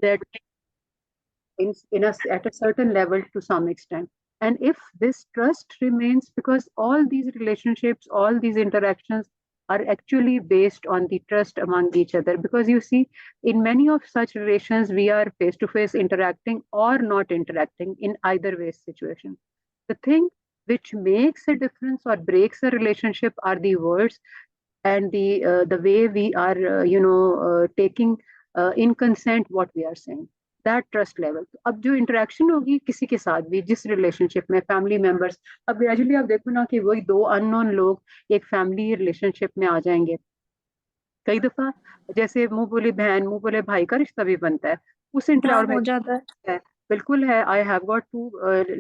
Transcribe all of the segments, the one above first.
that at a certain level to some extent. And if this trust remains, because all these relationships, all these interactions are actually based on the trust among each other. Because you see, in many of such relations, we are face to face interacting or not interacting in either way situation. The thing which makes a difference or breaks a relationship are the words and the way we are taking in consent what we are saying, that trust level. तो अब जो interaction होगी किसी के साथ भी, जिस relationship में फैमिली मेंबर्स, अब ग्रेजुअली आप देखो ना कि वही दो अननोन लोग एक फैमिली रिलेशनशिप में आ जाएंगे। कई दफा जैसे मुंह बोली बहन मुंह बोले भाई का रिश्ता भी बनता है उस हाँ, इंटर हो जाता है। बिल्कुल है। I have got two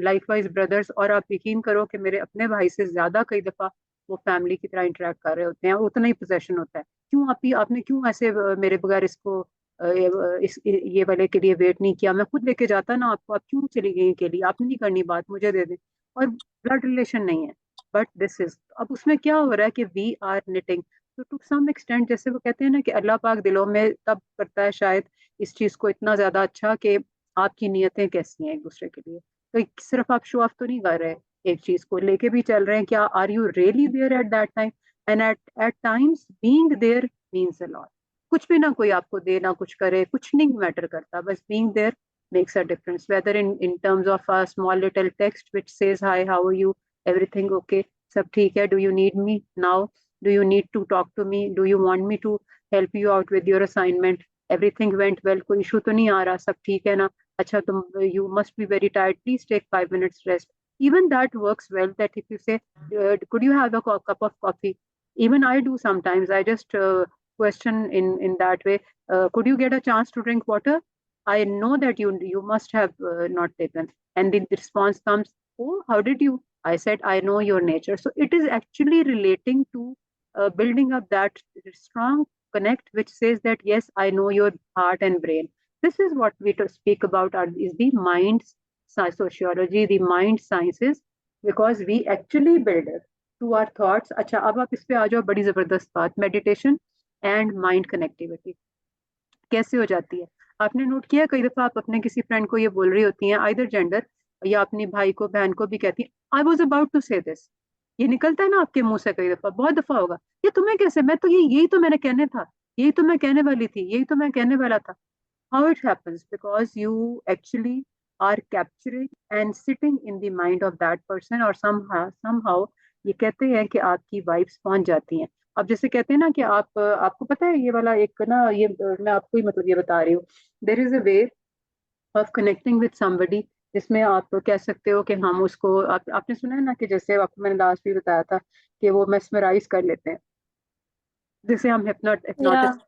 like wise brothers, और आप यकीन करो कि मेरे अपने भाई से ज्यादा कई दफा वो फैमिली की तरह इंटरेक्ट कर रहे होते हैं, और उतना ही पोजेशन होता है। क्यों आप ही आपने क्यों ऐसे मेरे बगैर इसको ये वाले के लिए वेट नहीं किया, मैं खुद लेके जाता ना आपको, आप क्यों चली गई के लिए, आपने नहीं करनी बात, मुझे दे दें। और ब्लड रिलेशन नहीं है, बट दिस इज, अब उसमें क्या हो रहा है कि वी आर निटिंग। तो टू सम एक्सटेंट जैसे वो कहते हैं ना कि अल्लाह पाक दिलों में तब करता है शायद इस चीज को इतना ज्यादा अच्छा कि आपकी नीयतें कैसी हैं एक दूसरे के लिए। तो सिर्फ आप शो ऑफ तो नहीं कर रहे, एक चीज को लेके भी चल रहे हैं, क्या are you really there at that time. And at times being there means a lot. कुछ भी ना कोई आपको दे ना कुछ करे, कुछ नहीं मैटर करता, बस being there makes a difference, whether in terms of a small little text which says hi, how are you, everything okay, सब ठीक है, do you need me now, do you need to talk to me, do you want me to help you out with your assignment, everything went well, कोई issue तो नहीं आ रहा, सब ठीक है ना, अच्छा तुम you must be very tired, please take 5 minutes rest, even that works well, that if you say could you have a cup of coffee, even I do sometimes, I just question in that way, could you get a chance to drink water, I know that you must have not taken, and the response comes, oh how did you, I said I know your nature. So it is actually relating to building up that strong connect which says that yes I know your heart and brain. This is what we to speak about is the mind sociology, the mind sciences, because we actually build it to our thoughts. अच्छा अब आप इस पे आ जाओ, बड़ी जबरदस्त बात, meditation and mind connectivity कैसे हो जाती है। आपने नोट किया कई दफा आप अपने किसी फ्रेंड को ये बोल रही होती हैं, आइदर जेंडर, या अपनी भाई को बहन को भी कहती है आई वॉज अबाउट टू से दिस, ये निकलता है ना आपके मुंह से, कई दफा बहुत दफा होगा, ये तुम्हें कैसे, मैं तो यही तो मैंने कहने था, यही तो मैं कहने वाली थी, यही तो मैं कहने वाला था। How it happens? Because you actually are capturing and sitting in the mind of that person, और somehow ये कहते हैं कि आपकी वाइब्स पहुंच जाती हैं। अब जैसे कहते हैं ना कि आप आपको पता है ये वाला एक ना ये मैं आपको ही मतलब ये बता रही हूँ, there is a way of connecting with somebody, जिसमें आप कह सकते हो कि हम उसको आपने सुना है ना कि जैसे आपको मैंने लास्ट भी बताया था कि वो मेस्मराइज कर लेते हैं, जैसे हम या हिप्नोटिस,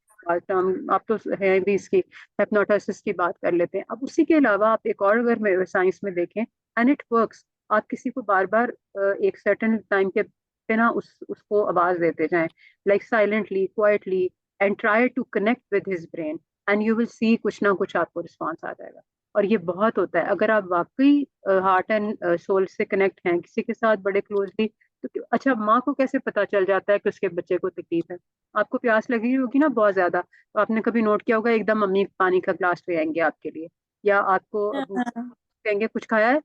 हम आप तो है भी इसकी हिप्नोटिसिस की बात कर लेते हैं। अब उसी के अलावा आप एक और अगर साइंस में देखें, एंड इट वर्क्स, आप किसी को बार बार एक सर्टेन टाइम के पे ना उसको आवाज देते जाएं, like silently quietly, and try to connect with his brain, and you will see कुछ ना कुछ आपको रिस्पॉन्स आ जाएगा। और ये बहुत होता है अगर आप वाकई हार्ट एंड सोल से कनेक्ट हैं किसी के साथ बड़े क्लोजली। तो अच्छा माँ को कैसे पता चल जाता है कि उसके बच्चे को तकलीफ है। आपको प्यास लगी होगी ना बहुत ज्यादा, तो आपने कभी नोट किया होगा एकदम मम्मी पानी का ग्लास ले आएंगे आपके लिए, या आपको अबू हाँ, कहेंगे कुछ खाया है,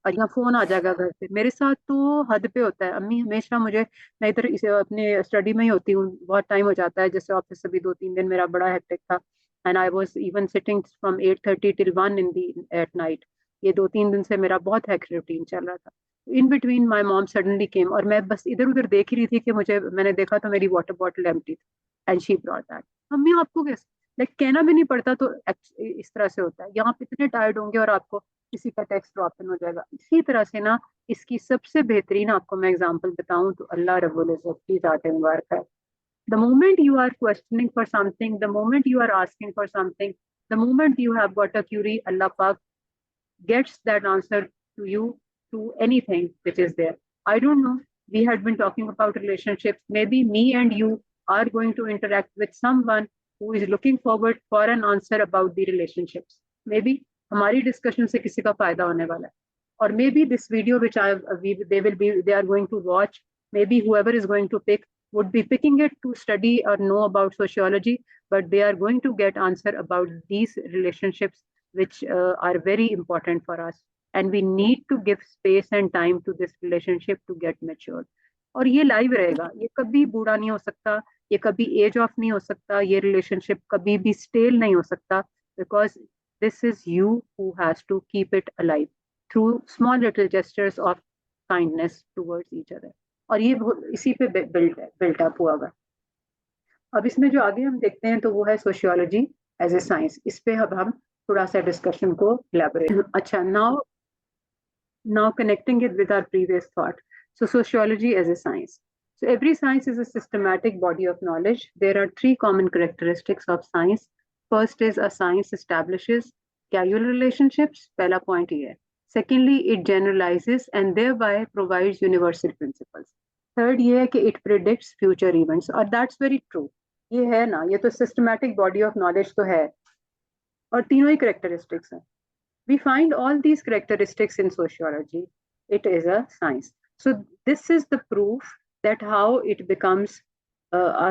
और यहाँ फोन आ जाएगा घर से। मेरे साथ तो हद पे होता है, अम्मी हमेशा मुझे, मैं इधर अपने स्टडी में ही होती हूँ, बहुत टाइम हो जाता है, जैसे ऑफिस से भी 2-3 दिन मेरा बड़ा हेक्टिक था, and I was even sitting from 8:30 till 1 in the at night, ये 2-3 दिन से मेरा बहुत हेक्टिक रूटीन चल रहा था। In between my mom suddenly केम, और मैं बस इधर उधर देख ही रही थी कि मुझे, मैंने देखा तो मेरी वाटर बॉटल एम्प्टी थी, and she brought that. Mummy आपको कैसे, लाइक कहना भी नहीं पड़ता, तो इस तरह से होता है। यहाँ पे इतने टायर्ड होंगे और आपको किसी का टेक्स्ट ड्रॉप इन हो जाएगा। इसी तरह से ना इसकी सबसे बेहतरीन आपको मैं एग्जांपल बताऊं तो अल्लाह रब्बुल इज्जत की जात मुबारक है। The moment you are questioning for something, the moment you are asking for something, the moment you have got a query, Allah Pak gets that answer to you, to anything which is there. I don't know. We had been talking about relationships. Maybe me and you are going to interact with someone who is looking forward for an answer about the relationships. Maybe हमारी discussion से किसी का फायदा होने वाला है. Or maybe this video which they are going to watch, maybe whoever is going to pick, would be picking it to study or know about sociology, but they are going to get answer about these relationships which are very important for us, and we need to give space and time to this relationship to get matured. और ये live रहेगा, ये कभी बूढ़ा नहीं हो सकता, ये कभी एज ऑफ नहीं हो सकता, ये रिलेशनशिप कभी भी स्टेल नहीं हो सकता, because this is you who has to keep it alive through small little gestures of kindness towards each other. और ये इसी पे बिल्ट अप हुआ हुआ। अब इसमें जो आगे हम देखते हैं तो वो है सोशियोलॉजी एज ए साइंस। इस पे अब हम थोड़ा सा डिस्कशन को इलैबोरेट। अच्छा, now connecting it with our previous thought. So sociology as a science. So every science is a systematic body of knowledge. There are three common characteristics of science. First is a science establishes causal relationships. पहला point ये है. Secondly, it generalizes and thereby provides universal principles. Third ये है कि it predicts future events. और that's very true. ये है ना, ये तो systematic body of knowledge तो है, और तीनों ही characteristics हैं. We find all these characteristics in sociology. It is a science. So this is the proof that how it becomes a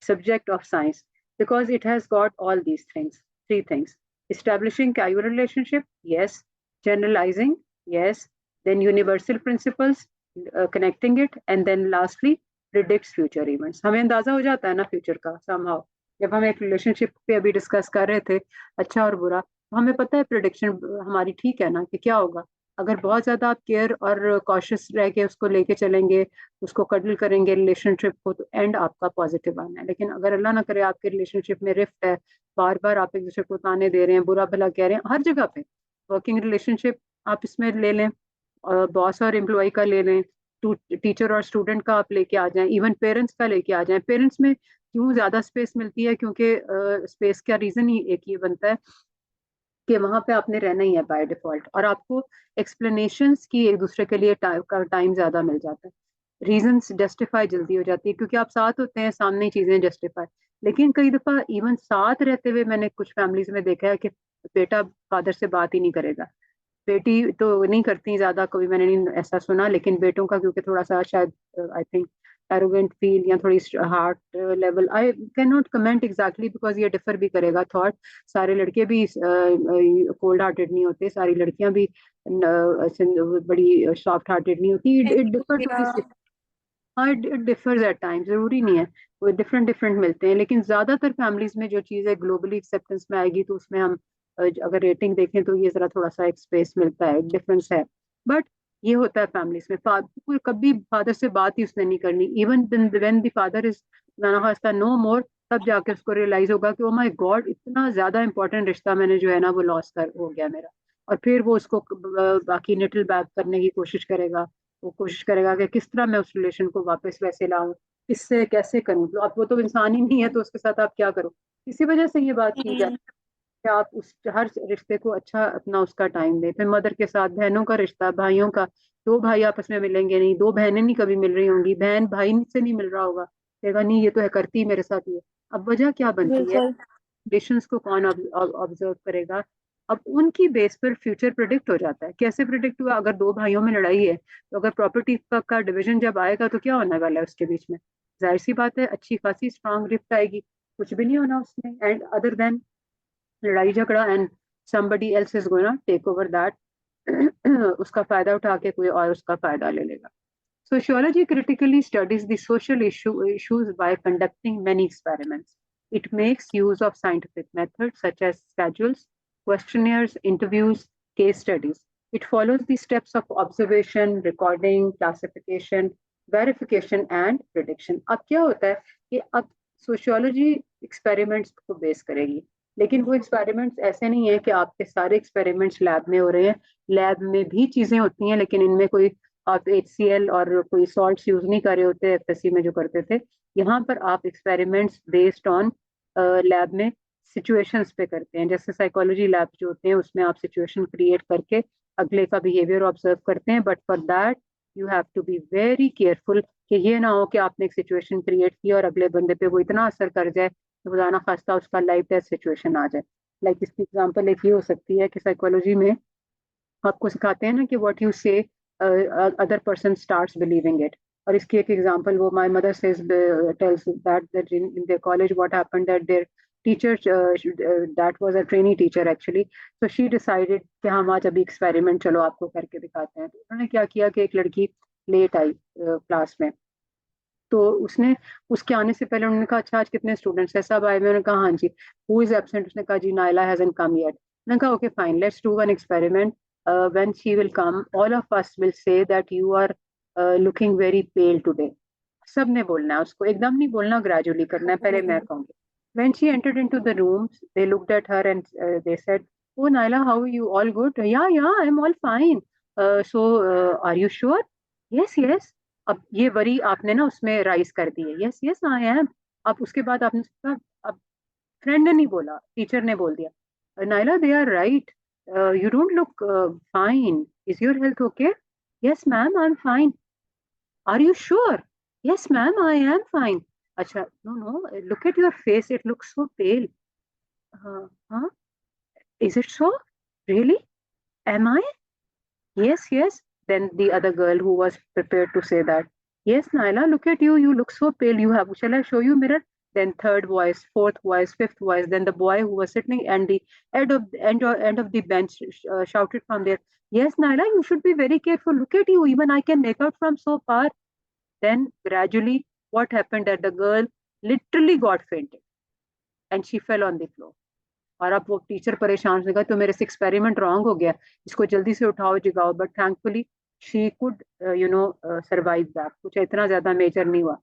subject of science, because it has got all these things, three things: establishing causal relationship, yes; generalizing, yes; then universal principles, connecting it; and then lastly predicts future events. हमें अंदाजा हो जाता है ना future का somehow, जब हम एक रिलेशनशिप पे अभी डिस्कस कर रहे थे अच्छा और बुरा, तो हमें पता है प्रिडिक्शन हमारी ठीक है ना कि क्या होगा। अगर बहुत ज्यादा आप केयर और कॉशियस रह के उसको लेके चलेंगे, उसको कडल करेंगे रिलेशनशिप को, तो एंड आपका पॉजिटिव आना है। लेकिन अगर अल्लाह ना करे आपके रिलेशनशिप में रिफ्ट है, बार बार आप एक दूसरे को ताने दे रहे हैं, बुरा भला कह रहे हैं हर जगह पे, वर्किंग रिलेशनशिप आप इसमें ले लें, बॉस और एम्प्लॉय का ले लें, टीचर और स्टूडेंट का आप लेके आ जाएं, इवन पेरेंट्स का लेके आ जाएं। पेरेंट्स में क्यों ज्यादा स्पेस मिलती है? क्योंकि स्पेस का रीजन ही एक ये बनता है कि वहां पे आपने रहना ही है बाय डिफॉल्ट, और आपको एक्सप्लेनेशंस की एक दूसरे के लिए टाइम ज्यादा मिल जाता है, रीजंस जस्टिफाई जल्दी हो जाती है क्योंकि आप साथ होते हैं, सामने ही चीजें जस्टिफाई। लेकिन कई दफा इवन साथ रहते हुए मैंने कुछ फैमिलीज में देखा है कि बेटा फादर से बात ही नहीं करेगा, बेटी तो नहीं करती ज्यादा, कभी मैंने नहीं ऐसा सुना, लेकिन बेटों का क्योंकि थोड़ा सा शायद आई थिंक एरोगेंट फील या थोड़ी heart level, I can not comment exactly because ये डिफर भी करेगा थॉट। सारे लड़के भी कोल्ड हार्टेड नहीं होते, सारी लड़कियां भी बड़ी सॉफ्ट हार्टेड नहीं होती। इट डिफर, हाँ इट डिफर्स एट टाइम, जरूरी नहीं है, वो डिफरेंट डिफरेंट मिलते हैं। लेकिन ज्यादातर फैमिलीज में जो चीज़ है ग्लोबली एक्सेप्टेंस में आएगी, तो उसमें हम अगर रेटिंग देखें तो ये जरा थोड़ा सा एक स्पेस मिलता है, डिफरेंस है। बट ये होता है फैमिलीज में, कोई कभी फादर से बात ही उसने नहीं करनी, even when the father is नाना खास्ता नो मोर, तब जाके उसको रियलाइज होगा कि ओ माय गॉड, इतना ज्यादा इंपॉर्टेंट रिश्ता मैंने जो है ना वो लॉस कर हो गया मेरा। और फिर वो उसको बाकी निटल बैक करने की कोशिश करेगा, वो कोशिश करेगा कि किस तरह मैं उस रिलेशन को वापस वैसे लाऊं, इससे कैसे करूं। तो अब वो तो इंसान ही नहीं है, तो उसके साथ आप क्या करो। इसी वजह से ये बात की जाए कि आप उस हर रिश्ते को अच्छा अपना उसका टाइम दें। फिर मदर के साथ बहनों का रिश्ता, भाइयों का, दो भाई आपस में मिलेंगे नहीं, दो बहनें नहीं कभी मिल रही होंगी, बहन भाई से नहीं मिल रहा होगा, कहेगा नहीं ये तो है करती मेरे साथ ये। अब वजह क्या बनती है? बिल्कुल। रिलेशंस को कौन ऑब्जर्व करेगा? अब उनकी बेस पर फ्यूचर प्रिडिक्ट हो जाता है। कैसे प्रिडिक्ट हुआ? अगर दो भाइयों में लड़ाई है, तो अगर प्रॉपर्टी का डिवीजन जब आएगा तो क्या होने वाला है उसके बीच में? जाहिर सी बात है अच्छी खासी स्ट्रांग रिफ्ट आएगी, कुछ भी नहीं होना उसमें, एंड अदर देन लड़ाई झगड़ा, and somebody else is going to take over that उसका फायदा उठा के कोई और उसका फायदा ले लेगा। Sociology critically studies the social issues by conducting many experiments. It makes use of scientific methods such as schedules, questionnaires, interviews, case studies. It follows the steps of observation, recording, classification, verification, and prediction. अब क्या होता है कि अब sociology experiments को base करेगी, लेकिन वो एक्सपेरिमेंट्स ऐसे नहीं है कि आपके सारे एक्सपेरिमेंट्स लैब में हो रहे हैं। लैब में भी चीजें होती हैं, लेकिन इनमें कोई आप HCl और कोई सॉल्ट्स यूज नहीं कर रहे होते, FSC में जो करते थे। यहाँ पर आप एक्सपेरिमेंट्स बेस्ड ऑन लैब में सिचुएशंस पे करते हैं। जैसे साइकोलॉजी लैब जो होते हैं उसमें आप सिचुएशन क्रिएट करके अगले का बिहेवियर ऑब्जर्व करते हैं, but for that you have to be very careful कि ये ना हो कि आपने एक सिचुएशन क्रिएट की और अगले बंदे पे वो इतना असर कर जाए कि खुदा खास्ता उसका लाइफ डेथ सिचुएशन आ जाए। लाइक इसकी एग्जांपल एक ये हो सकती है कि साइकोलॉजी में आपको सिखाते हैं ना कि what you say other person starts believing it. और इसकी एक एग्जांपल वो my mother says tells that in their college what happened that their teacher that was a trainee teacher actually, so she decided कि हम आज अभी experiment चलो आपको करके दिखाते हैं। तो उन्होंने क्या किया कि एक लड़की लेट आई क्लास में, तो उसने उसके आने से पहले उन्होंने कहा अच्छा आज कितने स्टूडेंट्स हैं, सब आए हुए? उन्होंने कहा हाँ जी। Who is absent? उसने कहा जी नाइला हैजंट कम येट। उन्होंने कहा okay fine, let's do one experiment, when she will come all of us will say that you are looking very pale today. सब ने बोलना है उसको, एकदम नहीं बोलना, ग्रेजुअली करना है, पहले मैं कहूंगी। When she entered into the room, they looked at her and they said, "Oh, Naila, how are you? All good? Yeah, yeah, I'm all fine. Are you sure? Yes, yes." अब ये worry आपने ना उसमें rise कर दी है, yes yes I am. अब उसके बाद आपने कहा, अब फ्रेंड ने नहीं बोला, टीचर ने बोल दिया, Naila they are right, you don't look fine, is your health okay? Yes ma'am I am fine. Are you sure? Yes ma'am I am fine. अच्छा, no no, look at your face, it looks so pale. हाँ हाँ, is it so? Really? Am I? Yes, yes. Then the other girl who was prepared to say that, yes, Naila, look at you. You look so pale. You have, shall I show you mirror? Then third voice, fourth voice, fifth voice. Then the boy who was sitting and the end of the bench shouted from there, yes, Naila, you should be very careful. Look at you. Even I can make out from so far. Then gradually, what happened that the girl literally got fainted and she fell on the floor. और अब वो teacher परेशान हो गया, तो मेरे से experiment wrong हो गया, इसको जल्दी से उठाओ जगाओ। But thankfully she could survive that, कुछ इतना ज्यादा मेजर नहीं हुआ।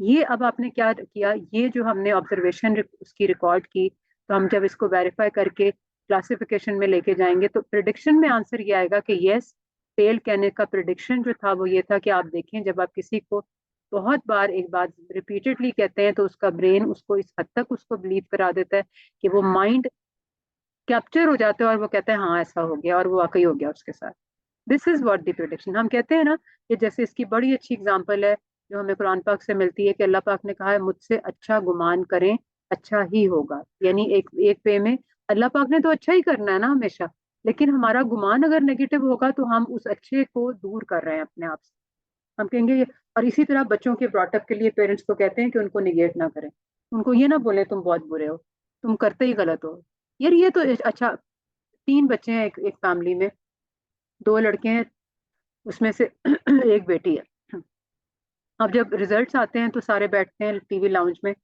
ये अब आपने क्या किया, ये जो हमने ऑब्जर्वेशन उसकी रिकॉर्ड की, तो हम जब इसको वेरीफाई करके क्लासिफिकेशन में लेके जाएंगे तो प्रिडिक्शन में आंसर ये आएगा कि यस, फेल कहने का प्रिडिक्शन जो था वो ये था कि आप देखें जब आप किसी को बहुत बार एक बात रिपीटेडली कहते हैं तो उसका ब्रेन उसको इस हद तक उसको बिलीव करा देता है कि वो माइंड कैप्चर हो जाते हैं और वो कहते हैं हाँ ऐसा हो गया, और वो वाकई हो गया उसके साथ। This is what the prediction. हम कहते हैं ना कि जैसे इसकी बड़ी अच्छी एग्जांपल है जो हमें कुरान पाक से मिलती है कि अल्लाह पाक ने कहा है मुझसे अच्छा गुमान करें, अच्छा ही होगा। यानी एक एक वे में अल्लाह पाक ने तो अच्छा ही करना है ना हमेशा, लेकिन हमारा गुमान अगर नेगेटिव होगा तो हम उस अच्छे को दूर कर रहे हैं अपने आप से। हम कहेंगे और इसी तरह बच्चों के ब्रॉटअप के लिए पेरेंट्स को कहते हैं कि उनको निगेट ना करें, उनको ये ना बोले तुम बहुत बुरे हो, तुम करते ही गलत हो। यार ये तो अच्छा, तीन बच्चे हैं एक फैमिली में, दो लड़के हैं, उसमें से एक बेटी है। अब जब रिजल्ट्स आते हैं तो सारे बैठते हैं टीवी लाउंज में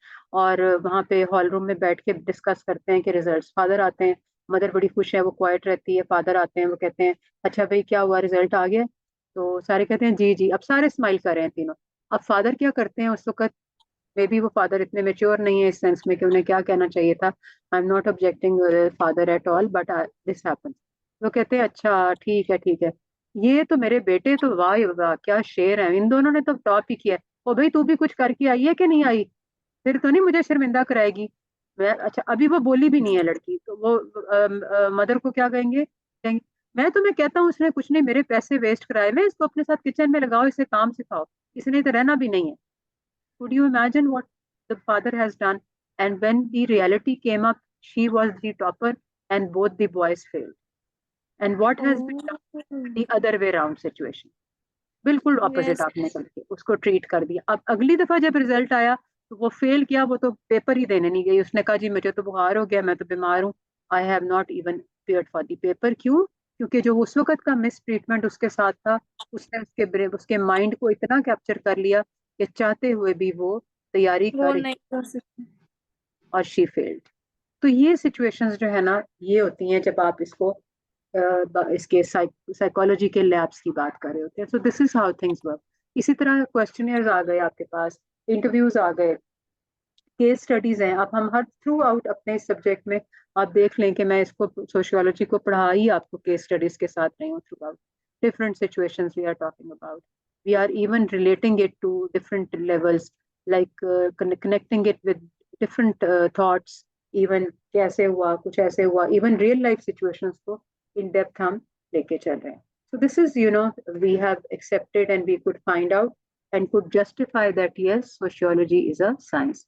और वहां पे हॉल रूम में बैठ के डिस्कस करते हैं कि रिजल्ट्स। फादर आते हैं, मदर बड़ी खुश है, वो क्वाइट रहती है। फादर आते हैं, वो कहते हैं अच्छा भाई क्या हुआ, रिजल्ट आ गया? तो सारे कहते हैं जी जी। अब सारे स्माइल कर रहे हैं तीनों। अब फादर क्या करते हैं उस वक्त, मे बी वो फादर इतने मेच्योर नहीं है इस सेंस में कि उन्हें क्या कहना चाहिए था, I am not objecting father at all but this happen. वो कहते हैं अच्छा ठीक है ठीक है, ये तो मेरे बेटे तो वाह वाह क्या शेर है, इन दोनों ने तो टॉप ही किया है। ओ भाई तू भी कुछ करके आई है कि नहीं आई? फिर तो नहीं मुझे शर्मिंदा कराएगी। मैं अच्छा, अभी वो बोली भी नहीं है लड़की, तो वो मदर को क्या कहेंगे, कहेंगे मैं तुम्हें कहता हूँ उसने कुछ नहीं मेरे पैसे वेस्ट कराए, मैं इसको अपने साथ किचन में लगाओ, इसे काम सिखाओ, इसने तो रहना भी नहीं है। Could you imagine what the father has done? And when the reality came up, she was the topper and both the boys failed. And what has been Oh, done? The other way around situation. बिल्कुल opposite yes. आपने करके उसको treat कर दिया। अब अगली दफा जब रिजल्ट आया तो वो फेल किया, वो तो पेपर ही देने नहीं गई। उसने कहा जी मुझे तो बुखार हो गया, मैं तो बीमार हूँ, I have not even paired for the paper. क्यों? क्योंकि जो उस वक्त का मिस ट्रीटमेंट उसके साथ था, उसने उसके माइंड को इतना कैप्चर कर लिया कि चाहते हुए भी वो तैयारी वो कर नहीं कर सकते। और शी फेल्ड। तो ये सिचुएशंस जो है ना ये होती हैं जब आप इसको इसके साइकोलॉजी के लैब्स की बात कर रहे होते हैं। So this is how things work. इसी तरह क्वेश्चनियर्स आ गए आपके पास, इंटरव्यूज आ गए, केस स्टडीज हैं। अब हम हर थ्रू आउट अपने इस सब्जेक्ट में आप देख लें कि मैं इसको सोशियोलॉजी को पढ़ा ही आपको केस स्टडीज के साथ रही हूँ throughout. Different situations we are talking about, we are even relating it to different levels, like connecting it with different thoughts. Even कैसे हुआ, कुछ ऐसे हुआ, इवन रियल लाइफ सिचुएशंस को इन डेप्थ हम लेके चल रहे हैं। So this is, we have accepted and we could find out and could justify that yes, sociology is a science.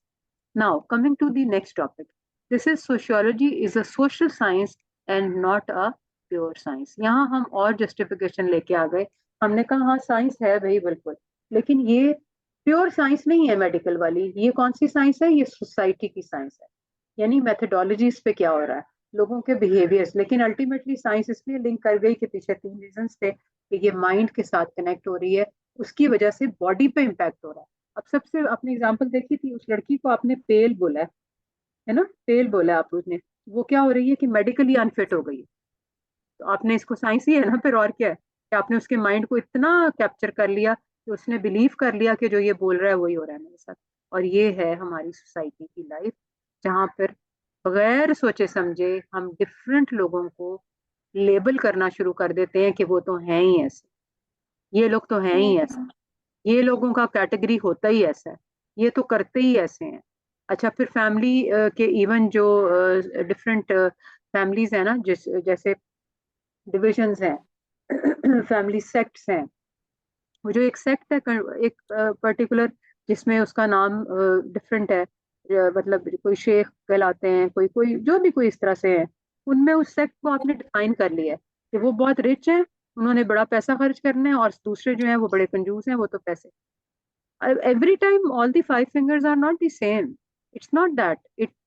Now, coming to the next topic, this is sociology is a social science and not a pure science. यहाँ हम और justification लेके आ गए, हमने कहा हाँ science है भाई बिल्कुल, लेकिन ये प्योर साइंस नहीं है मेडिकल वाली। ये कौन सी साइंस है? ये सोसाइटी की साइंस है, यानी मेथोडोलॉजीज पे क्या हो रहा है, लोगों के बिहेवियर्स। लेकिन अल्टीमेटली साइंस इसलिए लिंक कर गई कि पीछे 3 रीजंस थे कि ये माइंड के साथ कनेक्ट हो रही है, उसकी वजह से बॉडी पे इम्पैक्ट हो रहा है। अब सबसे आपने एग्जांपल देखी थी, उस लड़की को आपने पेल बोला है ना, पेल बोला आप उसने, वो क्या हो रही है कि मेडिकली अनफिट हो गई है। तो आपने इसको साइंस ही है ना फिर, और क्या है कि आपने उसके माइंड को इतना कैप्चर कर लिया कि उसने बिलीव कर लिया कि जो ये बोल रहा है वही हो रहा है मेरे साथ। और ये है हमारी सोसाइटी की लाइफ, जहाँ पर बगैर सोचे समझे हम डिफरेंट लोगों को लेबल करना शुरू कर देते हैं कि वो तो हैं ही ऐसे, ये लोग तो हैं ही ऐसे, ये लोगों का कैटेगरी होता ही ऐसा है, ये तो करते ही ऐसे हैं। अच्छा, फिर फैमिली के इवन जो डिफरेंट फैमिलीज है ना, जिस जैसे डिविजन्स हैं, फैमिली सेक्ट्स हैं। वो जो एक सेक्ट है, एक पर्टिकुलर, जिसमें उसका नाम डिफरेंट है, मतलब कोई शेख कहलाते हैं, कोई कोई जो भी कोई इस तरह से है, उनमें उस सेक्ट को आपने डिफाइन कर लिया है कि वो बहुत रिच हैं, उन्होंने बड़ा पैसा खर्च करना है, और दूसरे जो हैं वो बड़े कंजूस हैं, वो तो पैसे। Every time all the 5 fingers are not the same. It's not that.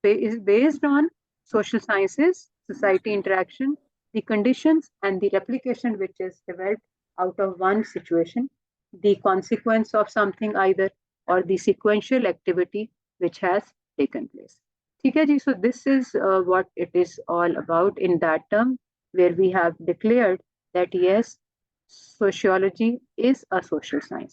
Is based on social sciences, society interaction, the conditions and the replication which is developed out of one situation, the consequence of something either, or the sequential activity which has taken place. ठीक है जी, so this is what it is all about in that term, where we have declared that yes, sociology is a social science.